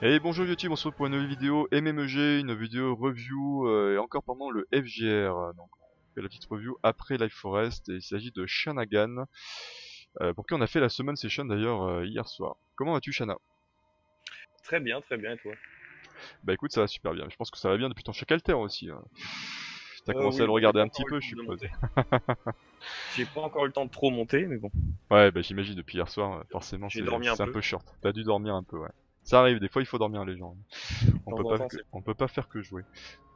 Et bonjour YouTube, on se retrouve pour une nouvelle vidéo MMEG, une vidéo review et encore pendant le FGR. Donc on fait la petite review après Life Forest et il s'agit de Shanagan, pour qui on a fait la summon session d'ailleurs hier soir. Comment vas-tu Shana? Très bien, et toi? Bah écoute, ça va super bien. Je pense que ça va bien depuis ton Chacalter aussi, hein. T'as commencé à Oui, le bon, j'ai regarder pas un petit encore eu le peu, je temps de suppose. monter. J'ai pas encore eu le temps de trop monter, mais bon, Ouais, bah j'imagine depuis hier soir, forcément j'ai c'est dormi un c'est un peu. peu short. T'as dû dormir un peu, ouais. Ça arrive, des fois il faut dormir les gens. De temps en temps, c'est... On peut pas faire que jouer.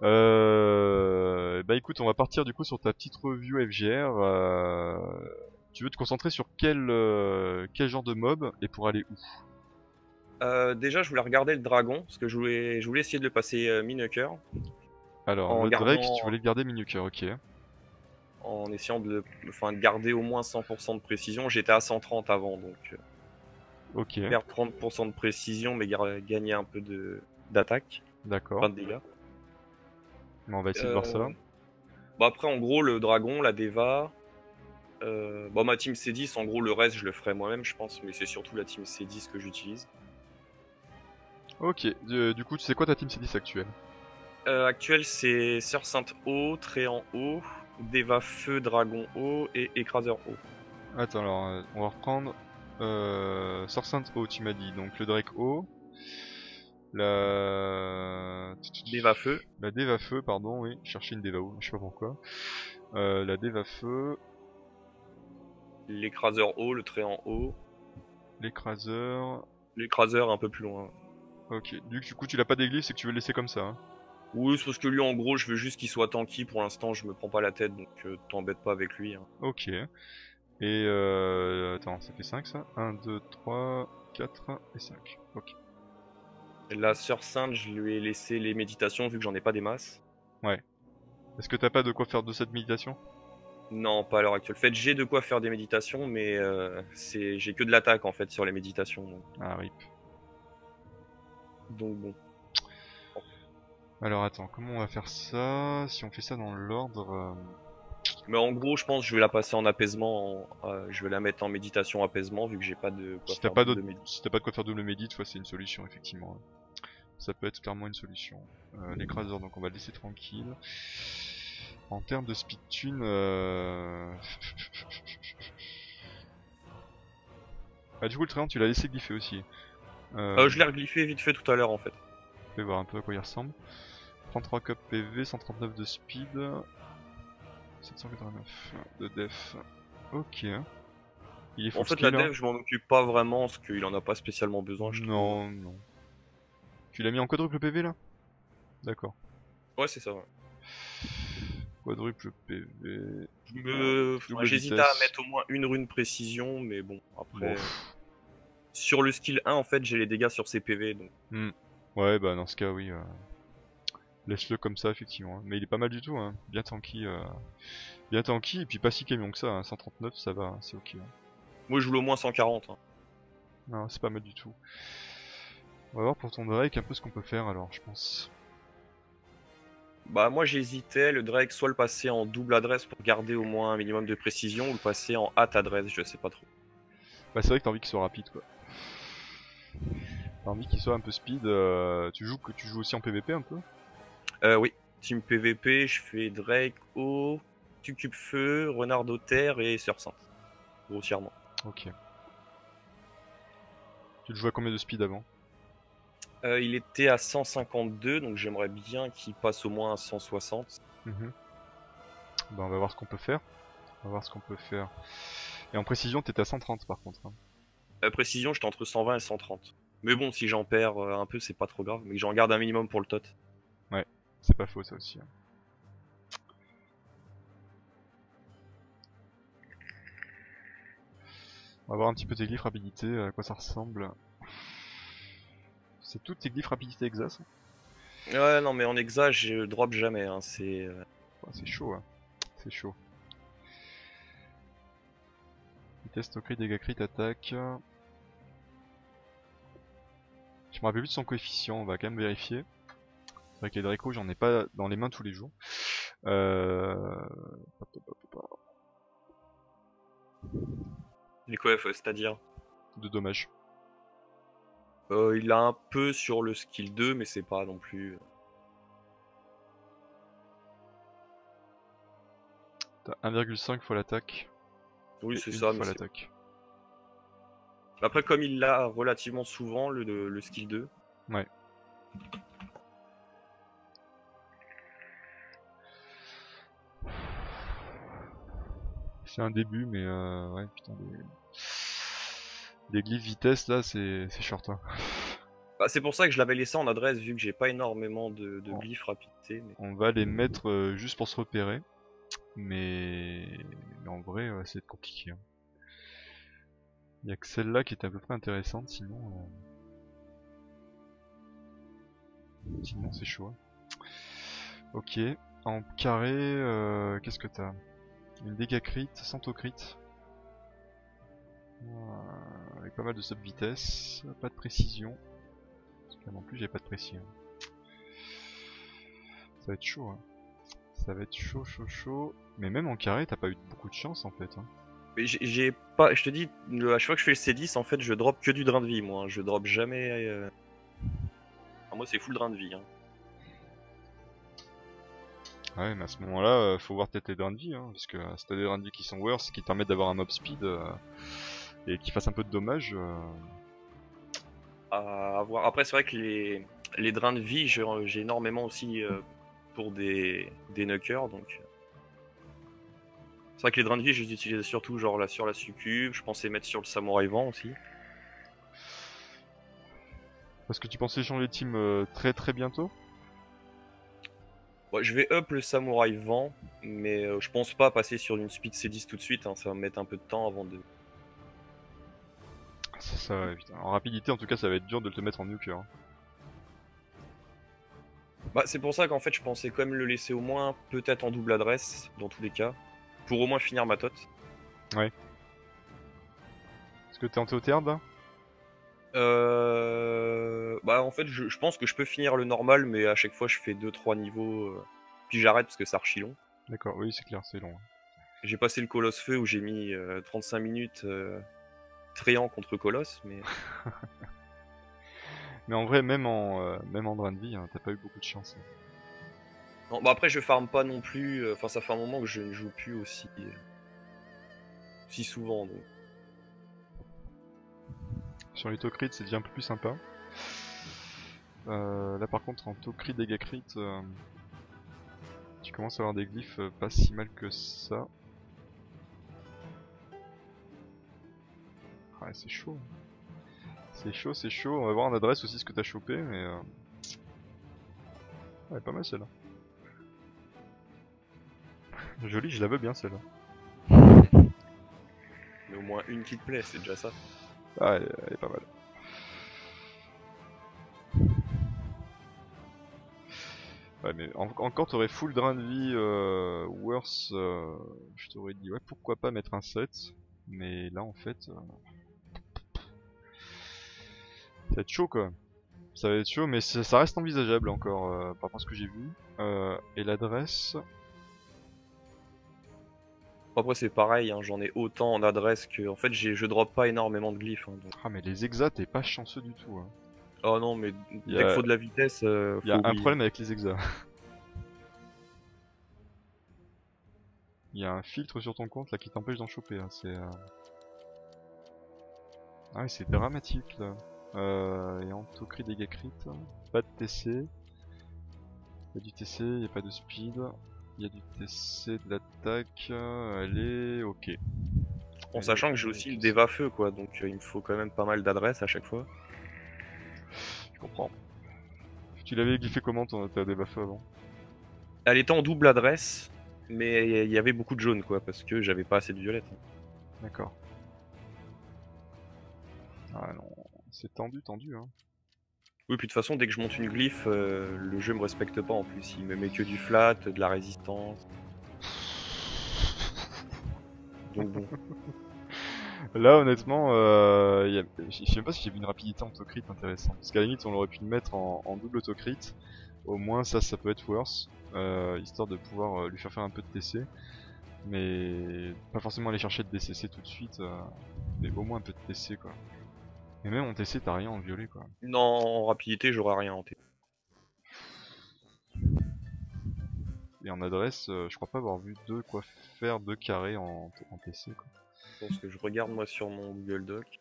Bah écoute, on va partir du coup sur ta petite revue FGR. Tu veux te concentrer sur quel genre de mob et pour aller où? Déjà, je voulais regarder le dragon, parce que je voulais essayer de le passer Minoker, Alors, en le Drake, tu gardant, voulais le garder Minuker, ok. en essayant enfin, de garder au moins 100% de précision. J'étais à 130 avant, donc Ok, perdre 30% de précision, mais gagner un peu d'attaque, d'accord. enfin de dégâts. Bon, on va essayer de voir ça. Euh, Bah après, en gros, le dragon, la Deva, bon, ma team C10, en gros, le reste, je le ferai moi-même, je pense, mais c'est surtout la team C10 que j'utilise. Ok, du coup, tu sais quoi ta team C10 actuelle? Actuel, c'est Sœur Sainte O, Tréant O, Deva Feu, Dragon O et Écraseur O. Attends, alors, on va reprendre. Sainte O, tu m'as dit. Donc, le Drake O. La... Deva Feu, La Deva Feu, pardon, oui. Chercher une Deva O, je sais pas pourquoi. La Deva Feu. l'Écraseur O, le Tréant O, L'écraseur. l'Écraseur un peu plus loin. Ok, du coup tu l'as pas déglyph, c'est que tu veux le laisser comme ça, hein. Oui, c'est parce que lui, en gros, je veux juste qu'il soit tanky pour l'instant, je me prends pas la tête, donc t'embête pas avec lui, hein. Ok. Et attends, ça fait 5 ça? 1, 2, 3, 4 et 5. Ok. Et la Sœur Sainte, je lui ai laissé les méditations vu que j'en ai pas des masses. Ouais. Est-ce que t'as pas de quoi faire de cette méditation? Non, pas à l'heure actuelle. En fait, j'ai de quoi faire des méditations, mais j'ai que de l'attaque en fait sur les méditations. Ah, rip. Donc bon. Alors attends, comment on va faire ça? Si on fait ça dans l'ordre... Mais en gros, je pense que je vais la passer en apaisement. Je vais la mettre en méditation apaisement vu que j'ai pas de quoi faire double méditation. Si t'as pas de quoi faire double médit, ouais, c'est une solution, effectivement, hein. Ça peut être clairement une solution. L'écraseur, donc on va le laisser tranquille. En termes de speed tune... Ah, du coup, le train, tu l'as laissé glypher aussi. Je l'ai reglyphé vite fait tout à l'heure en fait. Je vais voir un peu à quoi il ressemble. 33 cop PV, 139 de speed, 789 de def. Ok. Il est En full fait, la skill, hein? dev, je m'en occupe pas vraiment parce qu'il en a pas spécialement besoin, je trouve. Non, non. Tu l'as mis en quadruple PV là? D'accord. Ouais, c'est ça. Ouais. Quadruple PV. Enfin, Double j'hésitais à vitesse. mettre au moins une rune précision, mais bon, Bon. après. Sur le skill 1, en fait, j'ai les dégâts sur ses PV, donc. Hmm. Ouais, bah dans ce cas, oui. Laisse-le comme ça, effectivement, hein. Mais il est pas mal du tout, hein. Bien tanky. Bien tanky, et puis pas si camion que ça, hein. 139, ça va, hein, c'est ok, hein. Moi, je voulais au moins 140, hein. Non, c'est pas mal du tout. On va voir pour ton Drake un peu ce qu'on peut faire alors, je pense. Bah moi j'hésitais, le Drake, soit le passer en double adresse pour garder au moins un minimum de précision, ou le passer en hâte adresse, je sais pas trop. Bah c'est vrai que t'as envie qu'il soit rapide quoi. T'as envie qu'il soit un peu speed. Tu joues aussi en PVP un peu? Oui, team PVP, je fais Drake, O, Tucube Feu, Renard Terre et Sœur Sainte, grossièrement. Ok. Tu le jouais à combien de speed avant? Il était à 152, donc j'aimerais bien qu'il passe au moins à 160. Mhm. Bah on va voir ce qu'on peut faire. On va voir ce qu'on peut faire. Et en précision t'étais à 130 par contre, hein. Précision, j'étais entre 120 et 130. Mais bon, si j'en perds un peu, c'est pas trop grave, mais que j'en garde un minimum pour le tot. Ouais, c'est pas faux ça aussi, hein. On va voir un petit peu tes glyphes rapidité, à quoi ça ressemble. C'est toutes tes glyphes rapidité exas, hein. Ouais, non, mais en exa, je drop jamais, hein, c'est... Ouais, c'est chaud, hein. C'est chaud. Vitesse no crit, dégâts crit, attaque. Je me rappelle plus de son coefficient, on va quand même vérifier. C'est vrai que les Draco j'en ai pas dans les mains tous les jours. Hop, hop, hop, hop. Les coef, c'est-à-dire... De dommages. Il a un peu sur le skill 2, mais c'est pas non plus. T'as 1,5 fois l'attaque Oui, et c'est une ça, mais fois c'est. l'attaque. Après, comme il l'a relativement souvent, le skill 2. Ouais. C'est un début, mais ouais, putain, les glyphes vitesse là, c'est short. Hein. Bah, c'est pour ça que je l'avais laissé en adresse, vu que j'ai pas énormément de On, glyphes rapidité. Mais... on va les mettre juste pour se repérer, mais, en vrai, c'est compliqué. Hein. Il y a que celle-là qui est à peu près intéressante, sinon c'est chaud. Hein. Ok, en carré, qu'est-ce que t'as? Une dégâts crit, sans crit. Avec pas mal de sub vitesse, pas de précision. Parce que là non plus j'ai pas de précision. Ça va être chaud. Hein. Ça va être chaud, chaud, chaud. Mais même en carré, t'as pas eu beaucoup de chance en fait. Hein. Mais j'ai pas. Je te dis, à chaque fois que je fais le C10, en fait, je drop que du drain de vie, moi. Hein. Je drop jamais. Enfin, moi, c'est full drain de vie. Hein. Ouais, mais à ce moment-là, faut voir peut-être les drains de vie. Hein, parce que si t'as des drains de vie qui sont worse, qui te permettent d'avoir un mob speed et qui fassent un peu de dommages. À voir. Après, c'est vrai que les drains de vie, j'ai énormément aussi pour des knockers. Donc, c'est vrai que les drains de vie, je les utilisais surtout genre là sur la succube. Je pensais mettre sur le samouraï vent aussi. Parce que tu pensais changer de team très très bientôt? Ouais, je vais up le samouraï vent, mais je pense pas passer sur une speed C10 tout de suite. Hein. Ça va me mettre un peu de temps avant de. C'est ça, ouais, putain. En rapidité, en tout cas, ça va être dur de te mettre en nuke. Hein. Bah, c'est pour ça qu'en fait, je pensais quand même le laisser au moins peut-être en double adresse dans tous les cas, pour au moins finir ma tote. Ouais. Est-ce que t'es en Théoterde là? Bah en fait je pense que je peux finir le normal mais à chaque fois je fais 2-3 niveaux puis j'arrête parce que c'est archi long. D'accord, oui, c'est clair, c'est long. Hein. J'ai passé le Colosse Feu où j'ai mis 35 minutes tréant contre Colosse mais... Mais en vrai, même en drain de vie, hein, t'as pas eu beaucoup de chance. Hein. Non, bah après je farm pas non plus, enfin ça fait un moment que je ne joue plus aussi si souvent donc. Sur les Tocrit, c'est déjà un peu plus sympa. Là par contre, en Tocrit, dégâts crit, tu commences à avoir des glyphes pas si mal que ça. Ouais, c'est chaud. C'est chaud, c'est chaud. On va voir en adresse aussi ce que t'as chopé, mais... Ouais, pas mal celle-là. Jolie, je la veux bien celle-là. Mais au moins une qui te plaît, c'est déjà ça. Ah, elle est pas mal. Ouais, mais encore t'aurais full drain de vie, worse, je t'aurais dit ouais pourquoi pas mettre un set, mais là en fait, ça va être chaud quoi. Ça va être chaud, mais ça reste envisageable encore par rapport à ce que j'ai vu. Et l'adresse, Après c'est pareil, hein, j'en ai autant en adresse que... En fait je drop pas énormément de glyphes. Hein, donc... ah mais les exas t'es pas chanceux du tout. Hein. Oh non mais Y dès qu'il a, faut de la vitesse, y faut a un oublier. problème avec les exas. Il y a un filtre sur ton compte là qui t'empêche d'en choper. Hein. C'est ah ouais, c'est dramatique là. Et en crit dégâts crit, pas de TC. Il y a du TC, il n'y a pas de speed. Il y a du TC de l'attaque. Elle est ok. En sachant que j'ai aussi le Deva Feu quoi, donc il me faut quand même pas mal d'adresses à chaque fois. Je comprends. Tu l'avais glyphé comment ta débuff avant? Elle était en double adresse, mais il y avait beaucoup de jaune quoi, parce que j'avais pas assez de violette. D'accord. Ah non, c'est tendu, tendu hein. Oui, puis de toute façon, dès que je monte une glyphe, le jeu me respecte pas en plus. Il me met que du flat, de la résistance. Donc bon. Là honnêtement, je sais même pas si j'ai vu une rapidité en autocrit intéressante. Parce qu'à la limite on aurait pu le mettre en double autocrit. Au moins ça peut être worse. Histoire de pouvoir lui faire un peu de TC. Mais pas forcément aller chercher de DCC tout de suite. Mais au moins un peu de TC quoi. Et même en TC, t'as rien en violet, quoi. Non, en rapidité, j'aurai rien en TC. Et en adresse, je crois pas avoir vu quoi faire de carré en TC, quoi. Parce que je regarde moi sur mon Google Doc.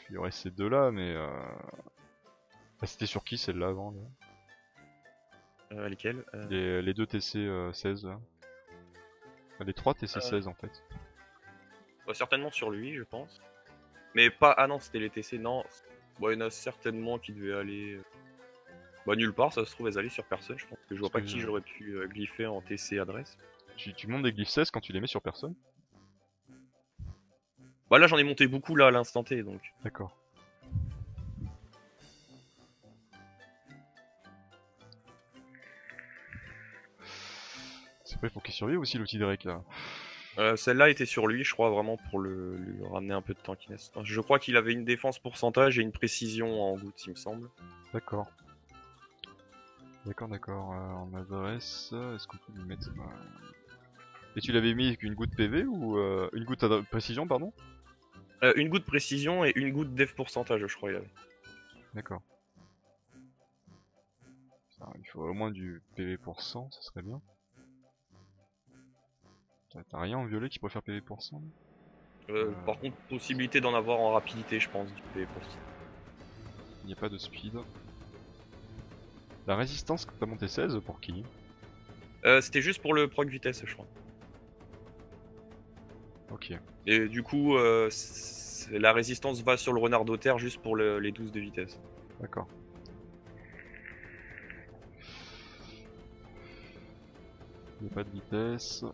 Il y aurait ces deux-là, mais... Ah, c'était sur qui celle-là avant, là Lesquels les deux TC 16, là. Enfin, les 3 TC 16, en fait. Bah, certainement sur lui, je pense. Mais pas. Ah non, c'était les TC, non. Bon, il y en a certainement qui devaient aller. Bah, nulle part, ça se trouve, elles allaient sur personne, je pense. Que je vois pas Parce que qui j'aurais pu glypher en TC adresse. tu montes des glyphes 16 quand tu les mets sur personne? Bah, là, j'en ai monté beaucoup là à l'instant T, donc. D'accord. C'est vrai, il faut qu'il survive aussi l'outil de rec, là. Celle-là était sur lui, je crois, vraiment pour lui ramener un peu de tankiness. Je crois qu'il avait une défense pourcentage et une précision en goutte, il me semble. D'accord. D'accord. En adresse, est-ce qu'on peut lui mettre... Et tu l'avais mis avec une goutte PV ou une goutte précision, pardon? Une goutte précision et une goutte def pourcentage, je crois, il avait. D'accord. Il faut au moins du PV pour 100, ça serait bien. T'as rien en violet qui pourrait faire PV pour 100? Par contre, possibilité d'en avoir en rapidité, je pense, du PV pour 100. Il n'y a pas de speed. La résistance que t'as monté 16 pour qui? C'était juste pour le proc vitesse, je crois. Ok. Et du coup, la résistance va sur le renard d'Auterre juste pour les 12 de vitesse. D'accord. Il n'y a pas de vitesse.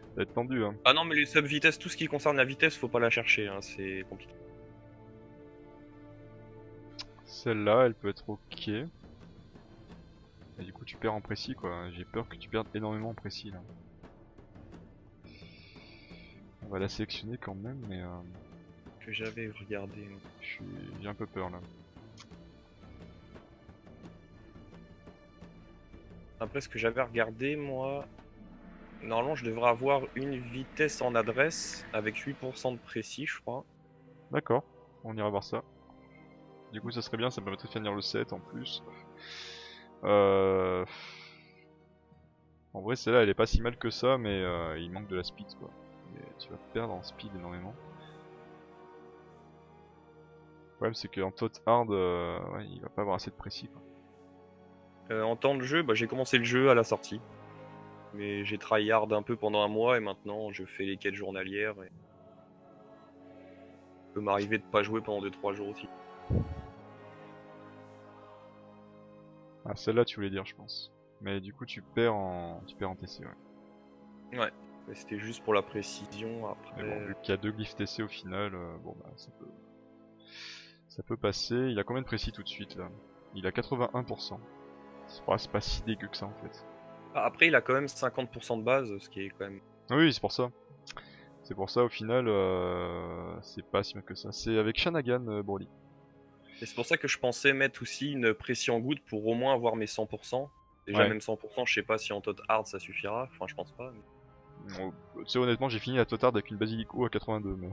Ça va être tendu, hein. Ah non, mais les sub-vitesses, tout ce qui concerne la vitesse, faut pas la chercher, hein, c'est compliqué. Celle-là, elle peut être ok. Et du coup, tu perds en précis, quoi. J'ai peur que tu perdes énormément en précis, là. On va la sélectionner quand même, mais Que j'avais regardé. j'ai un peu peur, là. Après, ce que j'avais regardé, moi, normalement, je devrais avoir une vitesse en adresse avec 8% de précis, je crois. D'accord, on ira voir ça. Du coup, ça serait bien, ça me permettrait de finir le set en plus. En vrai, celle-là, elle est pas si mal que ça, mais il manque de la speed, quoi. Et tu vas perdre en speed énormément. Le problème, c'est qu'en tot hard, ouais, il va pas avoir assez de précis, quoi. En temps de jeu, bah, j'ai commencé le jeu à la sortie. Mais j'ai tryhard un peu pendant un mois et maintenant je fais les quêtes journalières. Et... il peut m'arriver de pas jouer pendant 2-3 jours aussi. Ah, celle-là, tu voulais dire, je pense. Mais du coup, tu perds en TC, ouais. Ouais, mais c'était juste pour la précision. Après, Mais bon, vu qu'il y a 2 glyphes TC au final, bon bah ça peut passer. Il a combien de précis tout de suite là? Il a 81%. C'est pas si dégueu que ça en fait. après, il a quand même 50% de base, ce qui est quand même. Oui, c'est pour ça. C'est pour ça au final, c'est pas si mal que ça. C'est avec Shanagan, Broly. Et c'est pour ça que je pensais mettre aussi une pression en goutte pour au moins avoir mes 100%. Déjà, Ouais. même 100%, je sais pas si en tot hard ça suffira. Enfin, je pense pas. Mais... Bon, tu sais, honnêtement, j'ai fini la Totard avec une Basilico à 82, mais...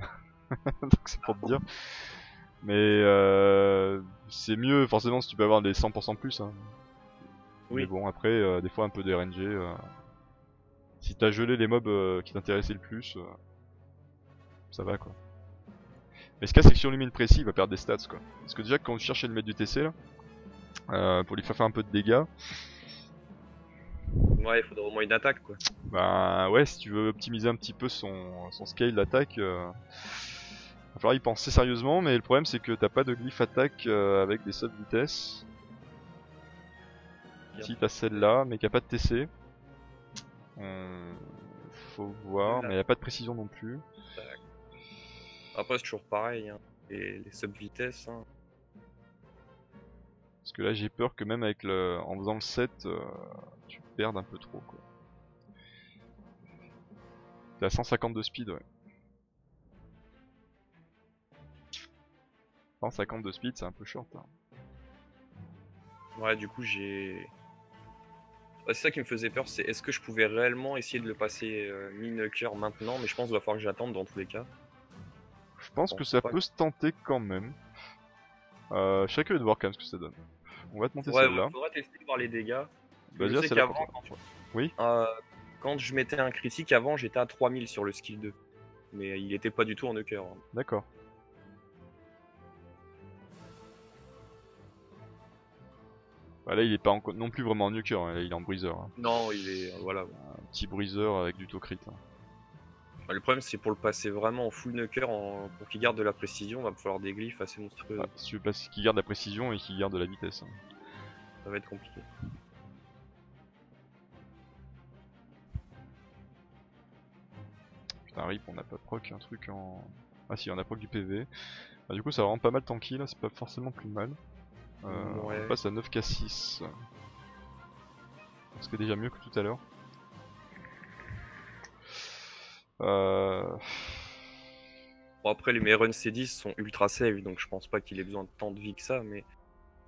donc c'est pour te dire. Mais c'est mieux forcément si tu peux avoir des 100% plus. Hein. Oui. Mais bon, après, des fois un peu de RNG. Si t'as gelé les mobs qui t'intéressaient le plus, ça va quoi. Mais ce cas, c'est que si on lui met une précis, il va perdre des stats quoi. Parce que déjà, quand on cherche à lui mettre du TC là, pour lui faire un peu de dégâts, Ouais, il faudrait au moins une attaque quoi. bah ouais, si tu veux optimiser un petit peu son scale d'attaque, va falloir y penser sérieusement. Mais le problème, c'est que t'as pas de glyph attaque avec des sub-vitesses. Si t'as celle-là, mais qui a pas de TC. Faut voir, mais il a pas de précision non plus. Après, c'est toujours pareil, hein. Les sub-vitesses. Hein. Parce que là, j'ai peur que même avec en faisant le set, tu perdes un peu trop quoi. T'es à 150 de speed, ouais. 150 de speed, c'est un peu short. Hein. Ouais, du coup, j'ai. Ouais, c'est ça qui me faisait peur, c'est est-ce que je pouvais réellement essayer de le passer mine cœur maintenant, mais je pense qu'il va falloir que j'attende dans tous les cas. pense que ça peut se tenter quand même. Je serais curieux de voir quand même ce que ça donne. On va te monter Ouais, celle-là. faudra tester voir les dégâts. Bah, Je déjà, sais celle-là qu'avant, pour toi. Oui. quand je mettais un critique avant, j'étais à 3000 sur le skill 2. Mais il était pas du tout en knocker. Hein. D'accord. Bah là, il est pas non plus vraiment en nuker, hein. Là, il est en briseur. Hein. Non, il est. Voilà. Un petit briseur avec du taux crit. Hein. Le problème, c'est pour le passer vraiment en full knocker, pour qu'il garde de la précision, va me falloir des glyphes assez monstrueux. Ah, si tu veux passer qu'il garde la précision et qu'il garde de la vitesse. Hein. Ça va être compliqué. Putain, rip, on n'a pas proc un truc en. Ah si, on a proc du PV. Bah, du coup, ça va vraiment pas mal tanky là, c'est pas forcément plus mal. Ouais. On passe à 9k6. Ce qui est déjà mieux que tout à l'heure. Bon, après, les runs C10 sont ultra safe, donc je pense pas qu'il ait besoin de tant de vie que ça, mais.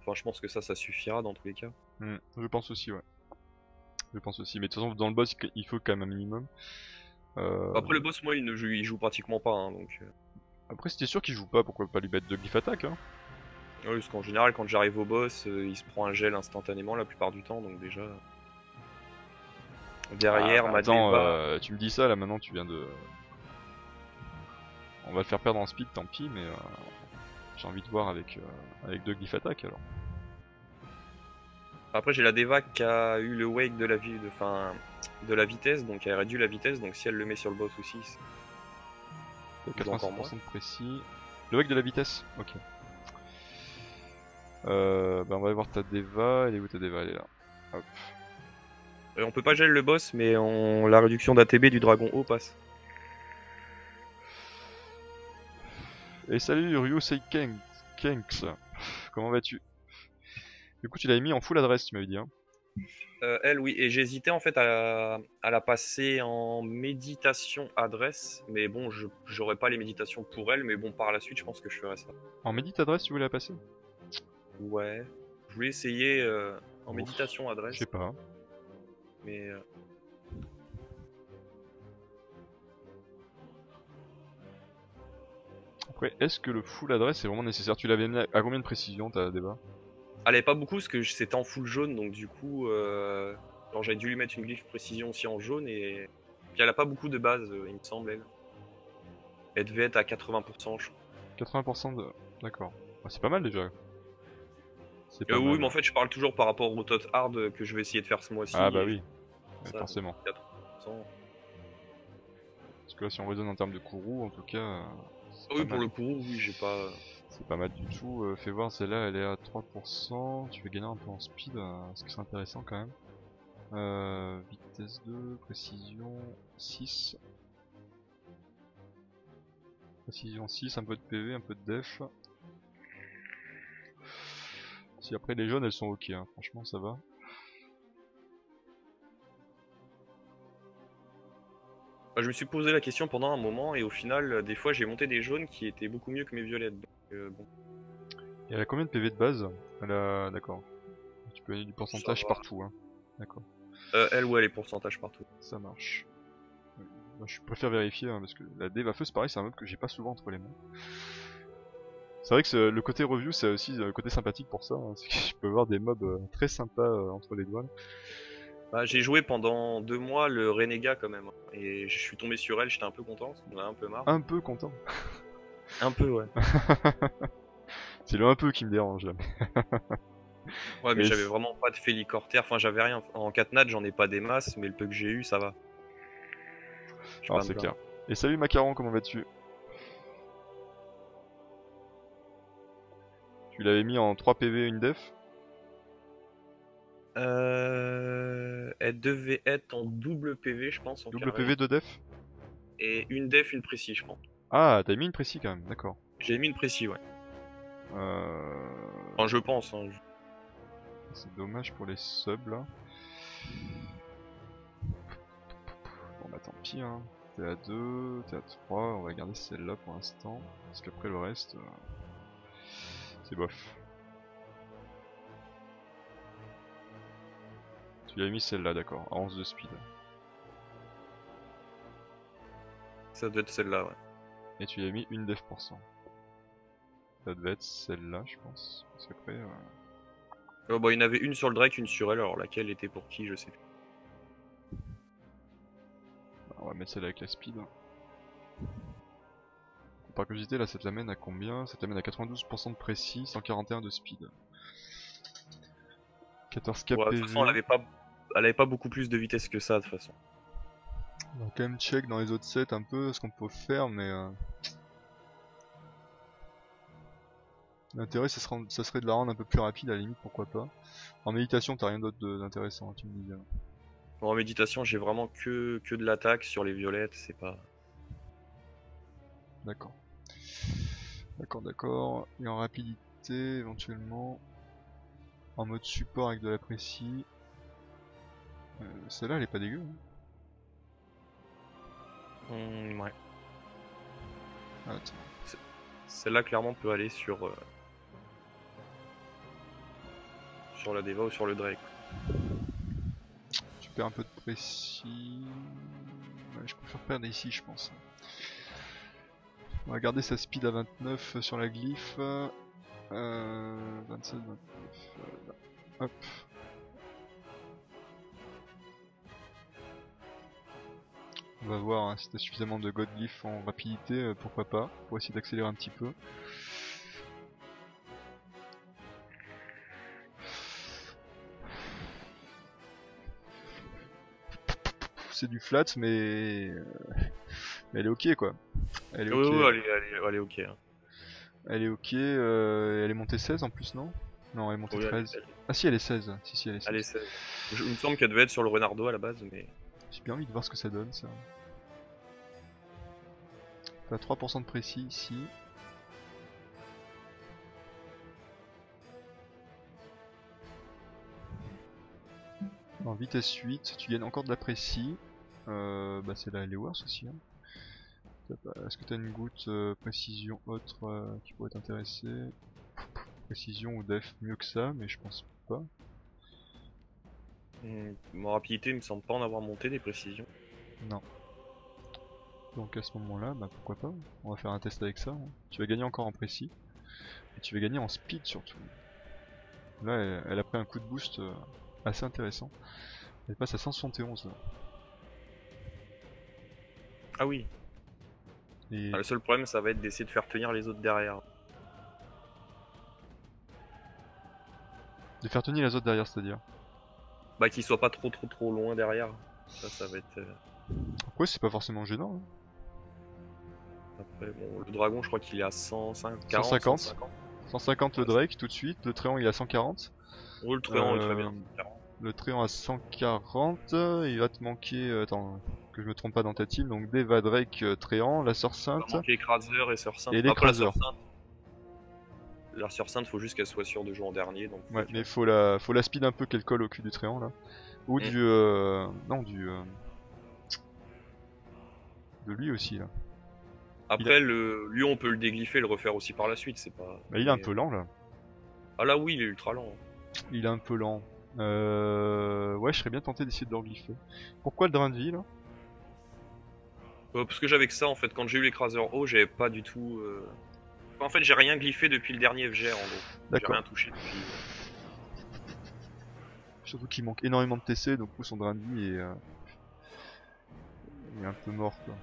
Enfin, je pense que ça suffira dans tous les cas. Je pense aussi, ouais. Je pense aussi, mais de toute façon, dans le boss, il faut quand même un minimum. Après, le boss, moi, il joue pratiquement pas, hein, donc. Après, si t'es sûr qu'il joue pas, pourquoi pas lui mettre 2 glyphes attaque hein. Oui, parce qu'en général, quand j'arrive au boss, il se prend un gel instantanément la plupart du temps, donc déjà. Derrière, ma attends, Deva. tu me dis ça là maintenant, tu viens de. On va le faire perdre en speed, tant pis, mais j'ai envie de voir avec 2 glyphes attaque alors. Après, j'ai la Deva qui a eu le wake de la vie, de la vitesse, donc elle a réduit la vitesse, donc si elle le met sur le boss aussi, c'est 86% de précis. Le wake de la vitesse, ok. Bah on va aller voir ta Deva, elle est où ta Deva? Elle est là. Hop. On peut pas gel le boss, mais la réduction d'ATB du dragon haut passe. Et salut Ryusei Kenks, comment vas-tu? Du coup tu l'avais mis en full adresse tu m'avais dit hein. Elle oui, et j'hésitais en fait à la passer en méditation adresse, mais bon j'aurais pas les méditations pour elle, mais bon par la suite je pense que je ferai ça. En médite adresse tu voulais la passer? Ouais, je voulais essayer en méditation adresse. Je sais pas. Mais Après est-ce que le full adresse est vraiment nécessaire? Tu l'avais mis à combien de précision ta Deva? elle avait pas beaucoup parce que c'était en full jaune, donc du coup genre j'avais dû lui mettre une glyphe précision aussi en jaune, et puis elle a pas beaucoup de base il me semble elle. Elle devait être à 80% je crois. 80% de... D'accord. Ah, c'est pas mal déjà. C'est pas Oui mal. mais en fait je parle toujours par rapport au tot hard que je vais essayer de faire ce mois-ci. Ah bah oui, Ça, forcément. 80%. Parce que là si on raisonne en termes de Kourou en tout cas... Oui pour le coup oui j'ai pas... C'est pas mal du tout. Fais voir, celle-là elle est à 3%. Tu veux gagner un peu en speed, ce qui serait intéressant quand même. Vitesse 2, précision 6. Précision 6, un peu de PV, un peu de def. Si après les jaunes elles sont ok, hein. Franchement ça va. Je me suis posé la question pendant un moment et au final des fois j'ai monté des jaunes qui étaient beaucoup mieux que mes violettes. Donc, bon. Et elle a combien de PV de base? Elle a... D'accord. Tu peux gagner du pourcentage partout, hein. D'accord. Elle ou elle est pourcentage partout. Ça marche. Moi, je préfère vérifier hein, parce que la Deva Feu c'est pareil, c'est un mob que j'ai pas souvent entre les mains. C'est vrai que le côté review c'est aussi le côté sympathique pour ça, hein, c'est que je peux voir des mobs très sympas entre les doigts. Bah, j'ai joué pendant 2 mois le Renégat quand même, et je suis tombé sur elle, j'étais un peu content, j'en ai un peu marre. Un peu content. Un peu ouais. C'est le un peu qui me dérange là. Ouais mais j'avais vraiment pas de félicortère, enfin j'avais rien. En 4 nat j'en ai pas des masses, mais le peu que j'ai eu ça va. Alors c'est clair. Et salut Macaron, comment vas-tu? Tu l'avais mis en 3 PV une def? Elle devait être en double PV je pense. En Double carré. PV de def? Et une def, une précis je pense. Ah, t'as mis une précis quand même, d'accord. J'ai mis une précis ouais. Enfin je pense. Hein. C'est dommage pour les subs là. Bon bah tant pis hein. T'es à 2, t'es à 3, on va garder celle-là pour l'instant. Parce qu'après le reste, c'est bof. Tu l'as mis celle-là d'accord, à 11 de speed. Ça doit être celle-là ouais. Et tu y as mis une def%. Ça devait être celle-là, je pense. Parce qu'après. Bah, il y en avait une sur le Drake, une sur elle, alors laquelle était pour qui, je sais plus. On va mettre celle-là avec la speed. Par curiosité, là, ça te l'amène à combien? Ça te l'amène à 92% de précis, 141 de speed. 14 Ouais, de toute façon, kpv. elle avait pas beaucoup plus de vitesse que ça, de toute façon. On va quand même check dans les autres sets un peu ce qu'on peut faire, mais l'intérêt ça serait de la rendre un peu plus rapide à la limite, pourquoi pas. En méditation, t'as rien d'autre d'intéressant, tu me dis. Bon, en méditation, j'ai vraiment que de l'attaque sur les violettes, c'est pas... D'accord. D'accord. Et en rapidité, éventuellement, en mode support avec de la précis. Celle-là, elle est pas dégueu. Ouais. Attends. Celle-là, clairement, peut aller sur la Deva ou sur le Drake. Tu perds un peu de précis. Ouais, je préfère perdre ici, je pense. On va garder sa speed à 29 sur la glyphe. 27, 29. Là. Hop. On va voir hein, si t'as suffisamment de God Glyph en rapidité, pourquoi pas, pour essayer d'accélérer un petit peu. C'est du flat, mais elle est ok quoi. Elle est ok. Oui, elle est ok. Hein. Elle est ok. Elle est montée 16 en plus, non? Non, elle est montée Oui, 13. Ah si, elle est 16. Si, elle est 16. Elle est 16. Il me semble qu'elle devait être sur le Renardo à la base, mais... J'ai bien envie de voir ce que ça donne ça. T'as 3% de précis ici. En vitesse 8, tu gagnes encore de la précis. Bah c'est la Lewers aussi. Hein. Est-ce que t'as une goutte précision autre qui pourrait t'intéresser? Précision ou def mieux que ça, mais je pense pas. Mon rapidité, il me semble pas en avoir monté des précisions. Non. Donc à ce moment-là, bah pourquoi pas. On va faire un test avec ça. Hein. Tu vas gagner encore en précis. Et tu vas gagner en speed surtout. Là, elle a pris un coup de boost assez intéressant. Elle passe à 171 là. Ah oui. Et Le seul problème, ça va être d'essayer de faire tenir les autres derrière. de faire tenir les autres derrière, c'est-à-dire. Bah, qu'ils soient pas trop loin derrière. Ça va être... Après, c'est pas forcément gênant. Hein. Après, bon, le dragon, je crois qu'il est à 150, 150. 150. 150 le Ouais, Drake tout de suite. Le Tréant il est à 140. oh, le Tréant est très bien. Le Tréant à 140. Il va te manquer. Attends, que je me trompe pas dans ta team. Donc Deva, Drake, Tréant, la Sœur Il va Sainte. manquer Écraseur et Sœur Sainte. Et Après, l'écraseur. La Sœur Sainte, faut juste qu'elle soit sûre de jouer en dernier. Donc Ouais, mais faut la speed un peu qu'elle colle au cul du Tréant là. Ou du. Non, du. De lui aussi là. Après, lui, on peut le déglypher et le refaire aussi par la suite. C'est pas. Bah, il est un peu lent là. Ah là, oui, il est ultra lent. Il est un peu lent. Ouais, je serais bien tenté d'essayer de le glypher. Pourquoi le drain de vie là? Parce que j'avais que ça en fait. Quand j'ai eu l'écraseur haut, j'avais pas du tout. En fait, j'ai rien glyphé depuis le dernier FGR en gros. J'ai D'accord. rien touché depuis. Surtout qu'il manque énormément de TC, donc son drain de vie est un peu mort quoi.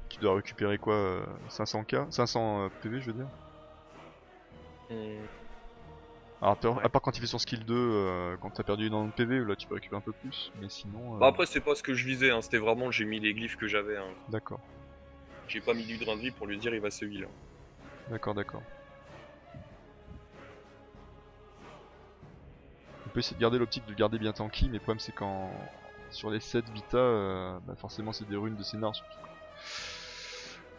Tu dois récupérer quoi 500k 500 PV je veux dire. Alors, Ouais. à part quand il fait son skill 2, quand t'as perdu énormément de PV, là tu peux récupérer un peu plus, mais sinon... Bah après, c'est pas ce que je visais, hein. C'était vraiment, j'ai mis les glyphes que j'avais. Hein. D'accord. J'ai pas mis du drain de vie pour lui dire il va se heal. Hein. D'accord. On peut essayer de garder l'optique de le garder bien tanky, mais le problème c'est quand sur les 7 Vita, bah forcément c'est des runes de scénar surtout.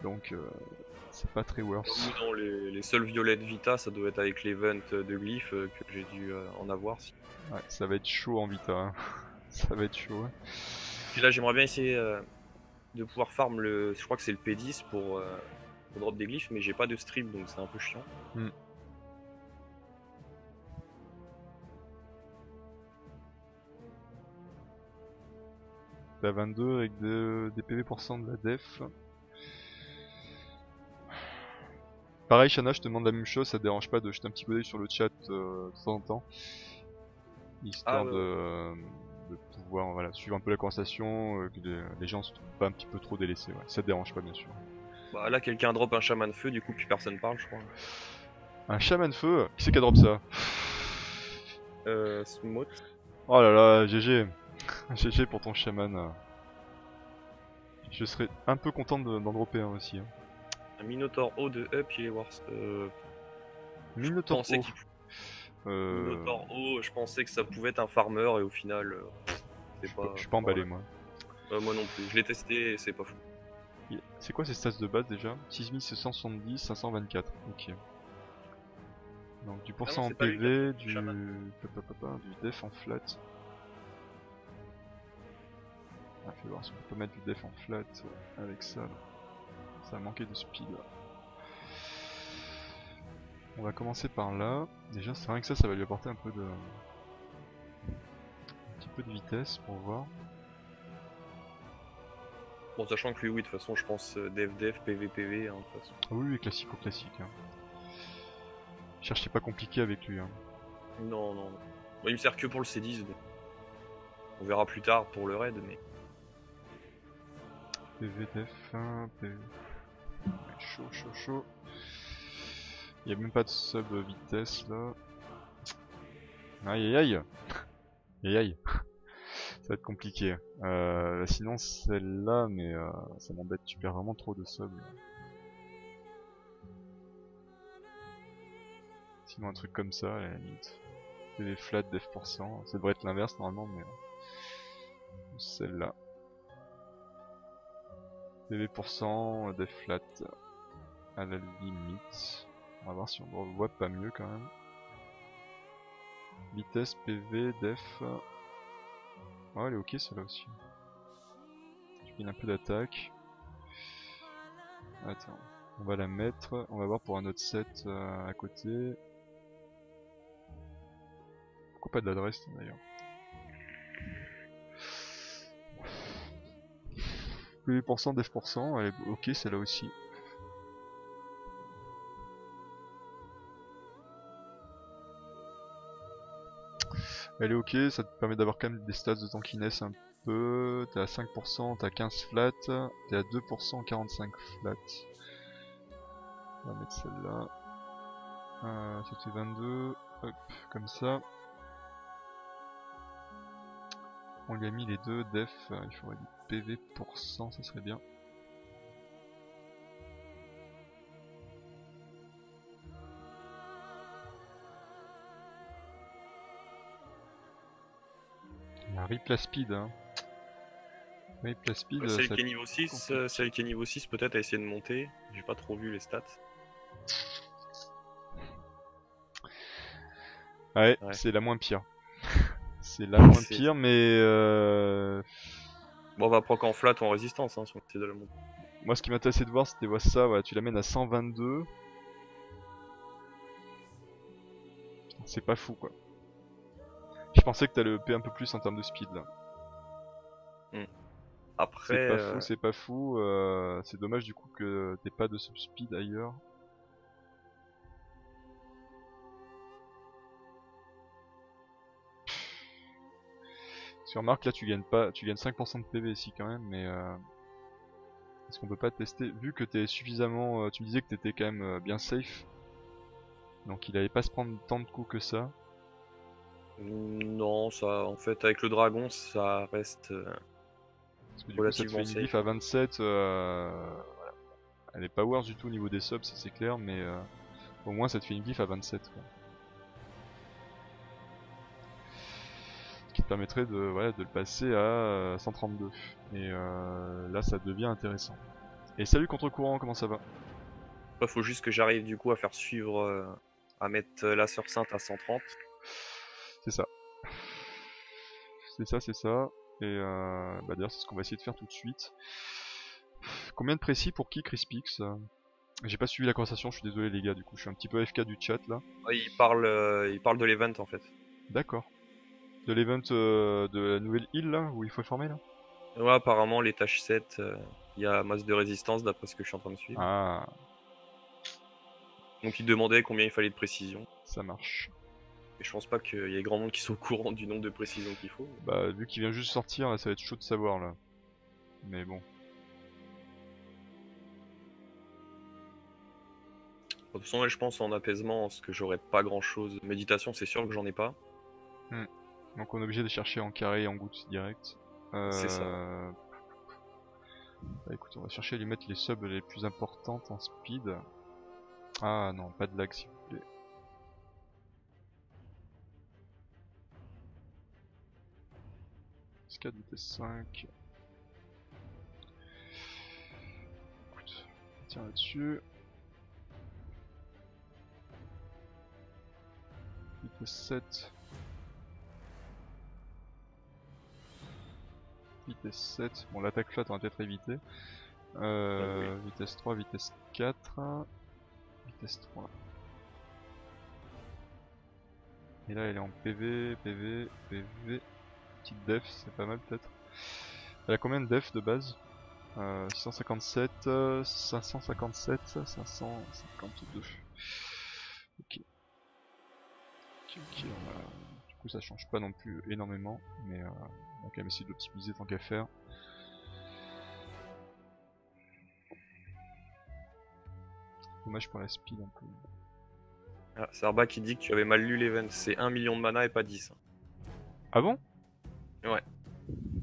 Donc c'est pas très worth. Non, les seules violettes Vita, ça doit être avec l'event de glyphes que j'ai dû en avoir. Ouais, ça va être chaud en Vita. Hein. Ça va être chaud. Hein. Puis là, j'aimerais bien essayer de pouvoir farm le. Je crois que c'est le P10 pour drop des glyphes, mais j'ai pas de strip donc c'est un peu chiant. T'as 22 avec des PV% de la def. pareil, Shana, je te demande la même chose, ça te dérange pas de jeter un petit coup d'œil sur le chat de temps en temps, histoire de pouvoir voilà, suivre un peu la conversation, que les gens se trouvent pas un petit peu trop délaissés. Ouais. Ça te dérange pas, bien sûr. Bah là, quelqu'un drop un chaman feu, du coup, plus personne parle, je crois. Un chaman feu? Qui c'est qui a drop ça? Smooth. Oh là là, GG. GG pour ton chaman. Je serais un peu content d'en dropper un aussi. Hein. Un Minotaur haut de up, il est worst. Minotaur haut. Minotaur haut, je pensais que ça pouvait être un farmer et au final, c'est pas. Je suis pas emballé moi. Moi non plus, je l'ai testé et c'est pas fou. C'est quoi ces stats de base déjà? 6770, 524. Ok. Donc du pourcent en PV, du def en flat. Ah, fais voir si on peut mettre du def en flat avec ça. Là. Ça a manqué de speed. On va commencer par là. Déjà, c'est vrai que ça va lui apporter un peu de. Un petit peu de vitesse pour voir. Bon, sachant que lui, oui, de toute façon, je pense def, PV, PV, hein, de toute façon. Oui, classique. Hein. Cherchez pas compliqué avec lui. Hein. Non. Bon, il me sert que pour le C10. Donc... On verra plus tard pour le raid, mais. PV, def, PV. Chaud. Il y a même pas de sub vitesse là. Aïe. Ça va être compliqué. Sinon celle-là, mais ça m'embête, tu perds vraiment trop de sub. Sinon un truc comme ça, à la limite. PV flat, def %. Ça devrait être l'inverse normalement, mais celle-là. PV %, def flat, à la limite. On va voir si on voit pas mieux quand même. Vitesse, PV, def. Oh, elle est ok celle-là aussi. Je gagne un peu d'attaque. Attends, on va la mettre. On va voir pour un autre set à côté. Pourquoi pas de l'adresse d'ailleurs? PV %, def %, elle est ok celle-là aussi. Elle est ok, ça te permet d'avoir quand même des stats de tankiness un peu. T'es à 5%, t'as 15 flat, t'es à 2%, 45 flat. On va mettre celle-là. C'était 22, hop, comme ça. On lui a mis les deux def, il faudrait du PV %, ça serait bien. Il y a replay speed, hein. Replay speed. Celle qui est niveau 6, peut-être à essayer de monter. J'ai pas trop vu les stats. Ouais. C'est la moins pire. C'est la moins pire, mais bon, on va proc en flat ou en résistance, hein, si on essaie de la monter. Moi, ce qui m'intéressait de voir, c'était ça, voilà, tu l'amènes à 122. C'est pas fou, quoi. Je pensais que t'allais EP un peu plus en termes de speed, là. Après... C'est pas fou, c'est dommage du coup que t'aies pas de subspeed ailleurs. Si on remarque là tu gagnes 5% de PV ici quand même, mais est-ce qu'on peut pas tester, vu que t'es suffisamment, tu me disais que t'étais quand même bien safe, donc il allait pas se prendre tant de coups que ça. Non, ça, en fait avec le dragon ça reste parce que du coup ça te fait une diff à 27, voilà. Elle est pas worse du tout au niveau des subs, ça c'est clair, mais au moins ça te fait une diff à 27 quoi. Qui te permettrait de le passer à 132. Et là ça devient intéressant. Et salut contre-courant, comment ça va? Faut juste que j'arrive du coup à faire suivre, à mettre la sœur sainte à 130. C'est ça. C'est ça. Et d'ailleurs c'est ce qu'on va essayer de faire tout de suite. Combien de précis pour qui Crispix? J'ai pas suivi la conversation, je suis désolé les gars, du coup je suis un petit peu AFK du chat là. Il parle de l'event en fait. D'accord. De l'event de la nouvelle île là, où il faut former là? Ouais, apparemment les tâches 7, il y a masse de résistance d'après ce que je suis en train de suivre. Ah. Donc il demandait combien il fallait de précision. Ça marche. Et je pense pas qu'il y ait grand monde qui soit au courant du nombre de précisions qu'il faut. Bah vu qu'il vient juste sortir, là, ça va être chaud de savoir là. Mais bon. De toute façon, je pense en apaisement, parce que j'aurais pas grand chose. Méditation, c'est sûr que j'en ai pas. Donc on est obligé de chercher en carré et en gouttes direct. C'est ça. Bah écoute, on va chercher à lui mettre les subs les plus importantes en speed. Ah non, pas de lag s'il vous plaît. Vitesse 4, vitesse 5. Écoute, on tient là-dessus. Vitesse 7. Vitesse 7. Bon, l'attaque flat on va peut-être éviter. Vitesse 3, vitesse 4. Vitesse 3. Et là elle est en PV, PV, PV. Petite def, c'est pas mal peut-être. Elle a combien de def de base 657, 557, 552. Ok. Ok, du coup ça change pas non plus énormément, mais on va quand même essayer de l'optimiser tant qu'à faire. Dommage pour la speed un peu. Ah, c'est Arba qui dit que tu avais mal lu l'event. C'est 1 million de mana et pas 10. Ah bon? Ouais.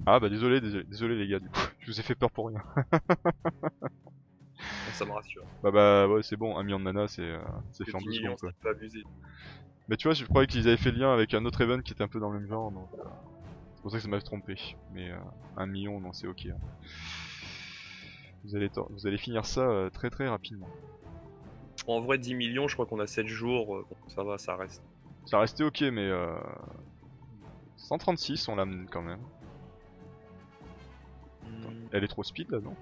Ah bah désolé les gars, du coup, je vous ai fait peur pour rien. Ça me rassure. Bah ouais c'est bon, 1 million de mana c'est fait en 10 2 millions, secondes quoi. c'est pas abusé. Mais tu vois, je croyais qu'ils avaient fait le lien avec un autre event qui était un peu dans le même genre, donc c'est pour ça que ça m'avait trompé. Mais 1 million, non c'est ok. Hein. Vous allez finir ça très très rapidement. En vrai, 10 millions, je crois qu'on a 7 jours. Bon, ça va, ça reste. Ça restait ok, mais 136 on l'amène quand même. Elle est trop speed là, non?